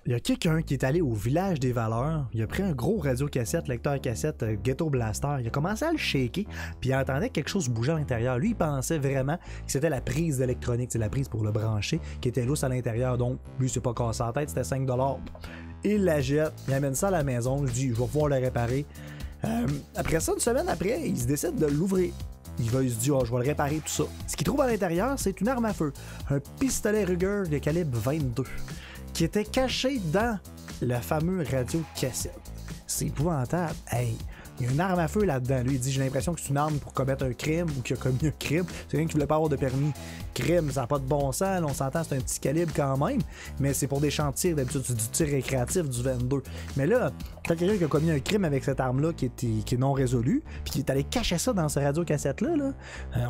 Il y a quelqu'un qui est allé au village des valeurs, il a pris un gros radio-cassette, lecteur cassette Ghetto Blaster, il a commencé à le shaker, puis il entendait quelque chose bouger à l'intérieur. Lui, il pensait vraiment que c'était la prise d'électronique, c'est la prise pour le brancher, qui était lousse à l'intérieur, donc lui, c'est pas cassé la tête, c'était 5$. Il la jette, il amène ça à la maison, il dit, je vais pouvoir le réparer. Après ça, une semaine après, il se décide de l'ouvrir. Il se dit, oh, je vais le réparer, tout ça. Ce qu'il trouve à l'intérieur, c'est une arme à feu, un pistolet Ruger de calibre 22, qui était caché dans le fameux radio-cassette. C'est épouvantable. Hey, il y a une arme à feu là-dedans. Lui, il dit, j'ai l'impression que c'est une arme pour commettre un crime ou qu'il a commis un crime. C'est quelqu'un qui voulait pas avoir de permis. Crime, ça n'a pas de bon sens. Là, on s'entend, c'est un petit calibre quand même, mais c'est pour des champs de tir. D'habitude, c'est du tir récréatif, du 22. Mais là, quand quelqu'un qui a commis un crime avec cette arme-là qui est non résolue, puis qui est allé cacher ça dans ce radio-cassette-là, là,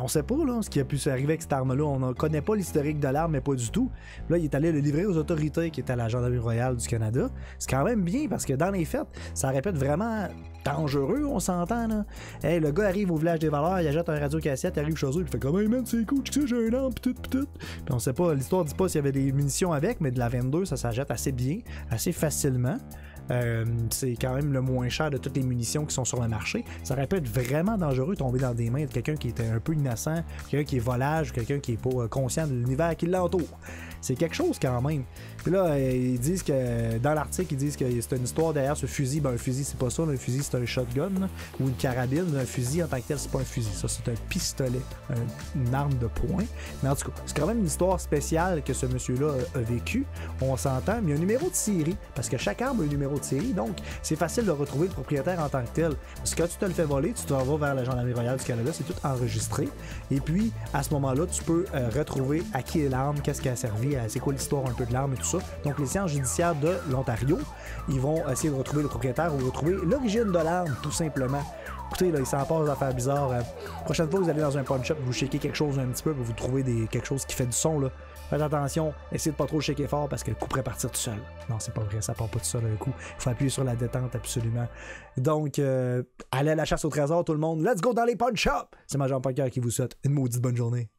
on sait pas là, ce qui a pu s'arriver avec cette arme-là. On ne connaît pas l'historique de l'arme, mais pas du tout. Là, il est allé le livrer aux autorités qui étaient à la Gendarmerie royale du Canada. C'est quand même bien parce que dans les faits, ça répète vraiment dangereux, on s'entend là. Hey, le gars arrive au village des valeurs, il achète un radio-cassette, il arrive chez eux, il fait comme hey man, c'est cool, tu sais, j'ai un arme, pis tout. Puis on sait pas, l'histoire dit pas s'il y avait des munitions avec, mais de la 22, ça s'achète assez bien, assez facilement. C'est quand même le moins cher de toutes les munitions qui sont sur le marché. Ça aurait pu être vraiment dangereux de tomber dans des mains de quelqu'un qui était un peu innocent, quelqu'un qui est volage, quelqu'un qui est pas conscient de l'univers qui l'entoure. C'est quelque chose quand même. Puis là, ils disent que dans l'article, ils disent que c'est une histoire derrière ce fusil. Ben un fusil, c'est pas ça. Un fusil, c'est un shotgun là, ou une carabine. Un fusil en tant que tel, c'est pas un fusil. Ça, c'est un pistolet, une arme de poing. Mais en tout cas, c'est quand même une histoire spéciale que ce monsieur-là a vécu. On s'entend, mais il y a un numéro de série parce que chaque arme a un numéro de série. Donc, c'est facile de retrouver le propriétaire en tant que tel. Parce que quand tu te le fais voler, tu t'en vas vers la Gendarmerie royale du Canada. C'est tout enregistré. Et puis, à ce moment-là, tu peux retrouver à qui est l'arme, qu'est-ce qui a servi, c'est quoi l'histoire un peu de l'arme et tout ça. Donc, les sciences judiciaires de l'Ontario, ils vont essayer de retrouver le propriétaire ou retrouver l'origine de l'arme, tout simplement. Écoutez, là, il s'en passe d'affaires bizarres. Prochaine fois que vous allez dans un pawn-shop, vous shakez quelque chose un petit peu, vous trouvez quelque chose qui fait du son, là. Faites attention, essayez de pas trop shaker fort parce que le coup pourrait partir tout seul. Non, c'est pas vrai, ça part pas tout seul d'un coup. Il faut appuyer sur la détente, absolument. Donc, allez à la chasse au trésor, tout le monde. Let's go dans les pawn-shops! C'est Major Poker qui vous souhaite une maudite bonne journée.